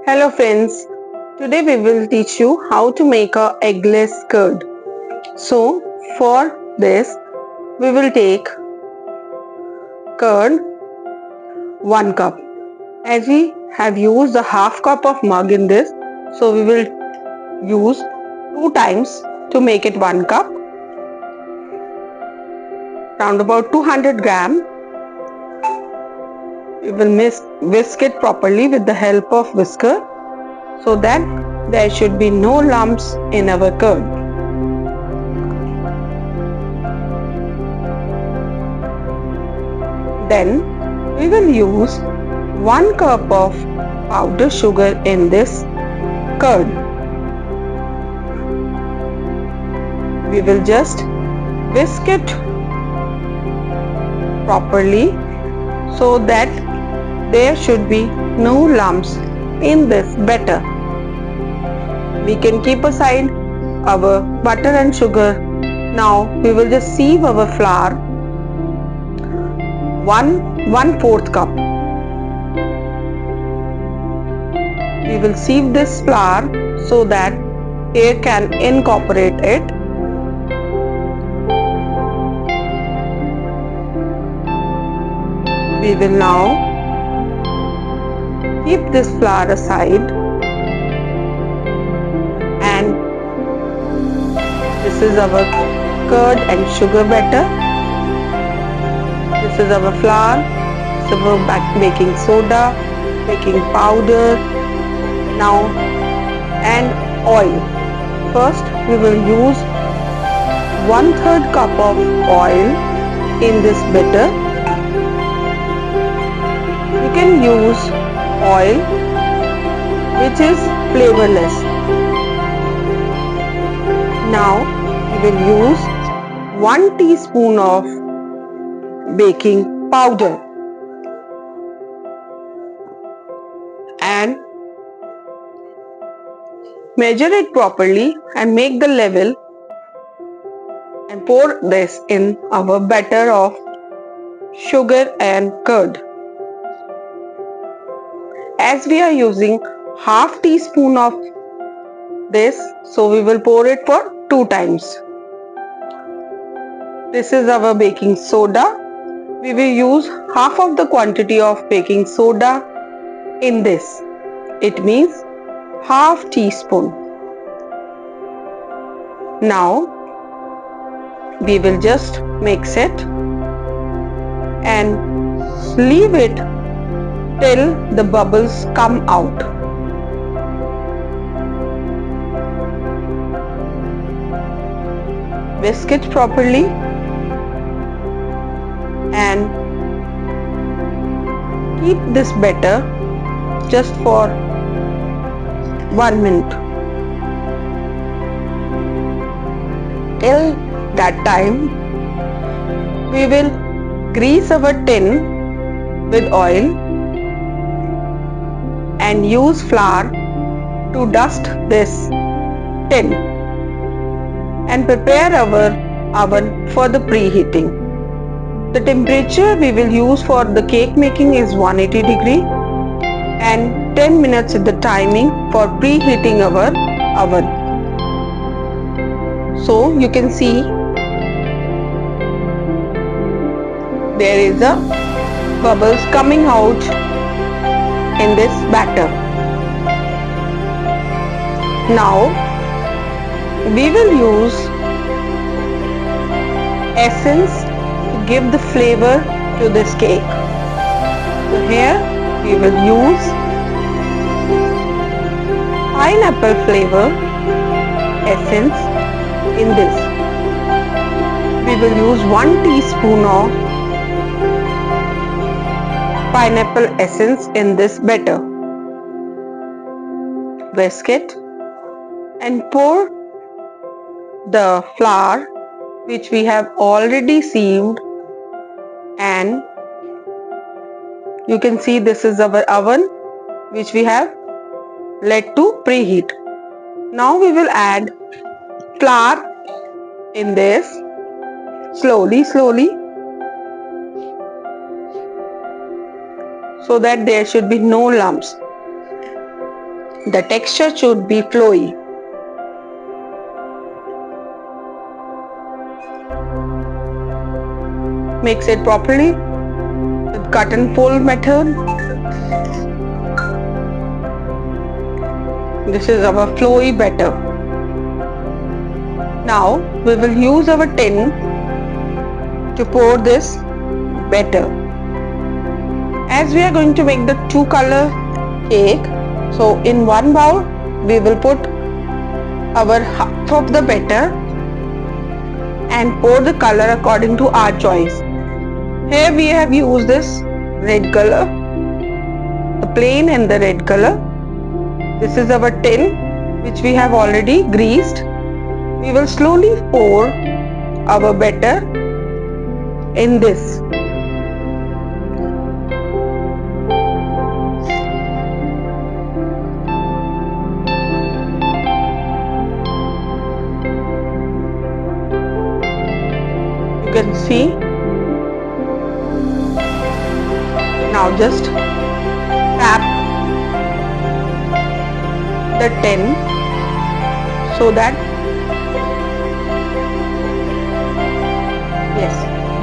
Hello friends, today we will teach you how to make a eggless curd. So for this we will take curd 1 cup. As we have used a half cup of mug in this, so we will use 2 times to make it 1 cup. Round about 200 gram. We will whisk it properly with the help of whisker so that there should be no lumps in our curd. Then we will use 1 cup of powdered sugar in this curd. We will just whisk it properly so that there should be no lumps in this batter. We can keep aside our butter and sugar. Now we will just sieve our flour 1/4 cup. We will sieve this flour so that air can incorporate it. We will now keep this flour aside, and this is our curd and sugar batter. This is our flour, this is our baking soda, baking powder, now and oil. First we will use 1/3 cup of oil in this batter. You can use oil which is flavorless. Now we will use 1 teaspoon of baking powder and measure it properly and make the level and pour this in our batter of sugar and curd. As we are using half teaspoon of this, so we will pour it for 2 times. This is our baking soda. We will use half of the quantity of baking soda in this. It means half teaspoon. Now we will just mix it and leave it till the bubbles come out. Whisk it properly and keep this batter just for 1 minute. Till that time we will grease our tin with oil and use flour to dust this tin and prepare our oven for the preheating. The temperature we will use for the cake making is 180 degree and 10 minutes is the timing for preheating our oven. So you can see there is a bubbles coming out in this batter. Now we will use essence to give the flavor to this cake. So here we will use pineapple flavor essence in this. We will use 1 teaspoon of pineapple essence in this batter. Whisk it and pour the flour which we have already sieved, and you can see this is our oven which we have let to preheat. Now we will add flour in this slowly so that there should be no lumps. The texture should be flowy. Mix it properly with cut and fold method. This is our flowy batter. Now we will use our tin to pour this batter. As we are going to make the two color cake, so in one bowl we will put our half of the batter and pour the color according to our choice. Here we have used this red color, the plain and the red color. This is our tin which we have already greased. We will slowly pour our batter in this. You can see. Now just tap the tin so that, yes,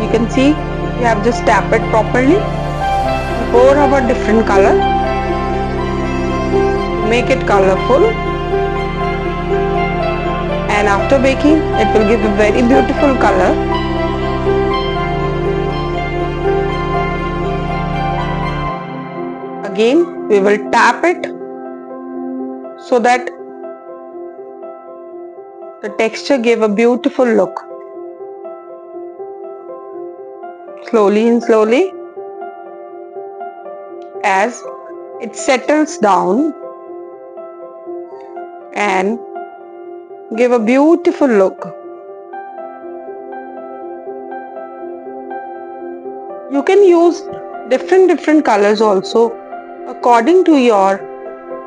you can see we have just tapped it properly. Pour our different color, make it colorful, and after baking it will give a very beautiful color. Again we will tap it so that the texture gave a beautiful look. Slowly and slowly, as it settles down and give a beautiful look. You can use different colors also according to your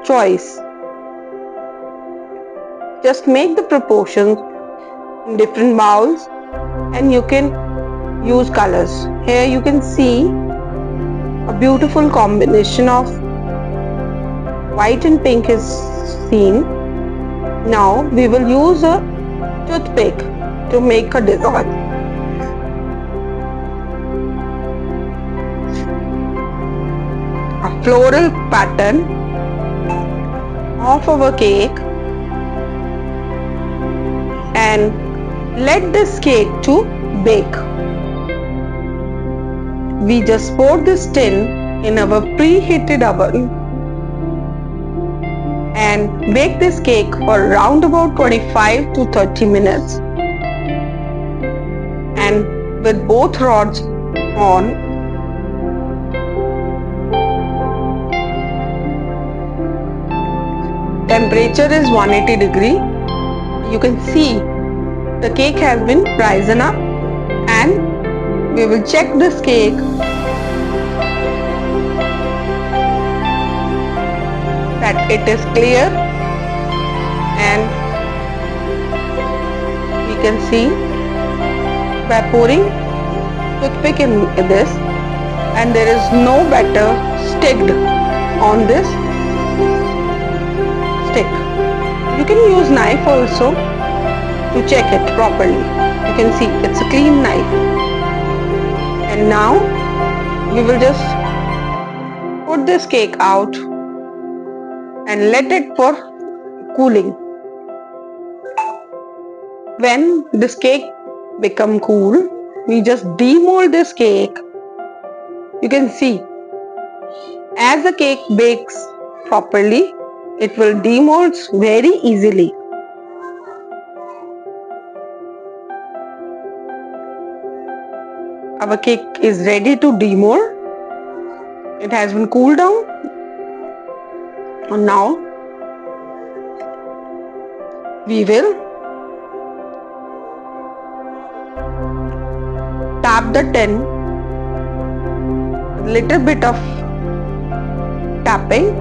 choice. Just make the proportions in different bowls and you can use colors. Here you can see a beautiful combination of white and pink is seen. Now we will use a toothpick to make a design. A floral pattern of our cake, and let this cake to bake. We just pour this tin in our preheated oven and bake this cake for around about 25 to 30 minutes, and with both rods on. Temperature is 180 degree. You can see the cake has been risen up, and we will check this cake that it is clear, and we can see by pouring toothpick in this, and there is no batter sticked on this stick. You can use knife also to check it properly. You can see it's a clean knife. And now we will just put this cake out and let it for cooling. When this cake become cool, we just demold this cake. You can see as the cake bakes properly, it will demold very easily. Our cake is ready to demold. It has been cooled down. And now we will tap the tin, a little bit of tapping,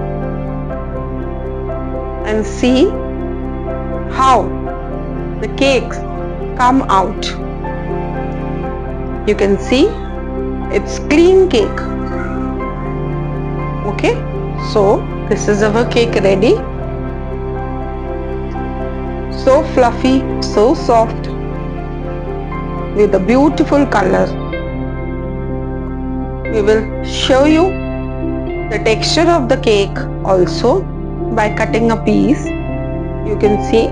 and see how the cakes come out. You can see it's clean cake. Okay, so this is our cake ready. So fluffy, so soft, with a beautiful color. We will show you the texture of the cake also by cutting a piece. You can see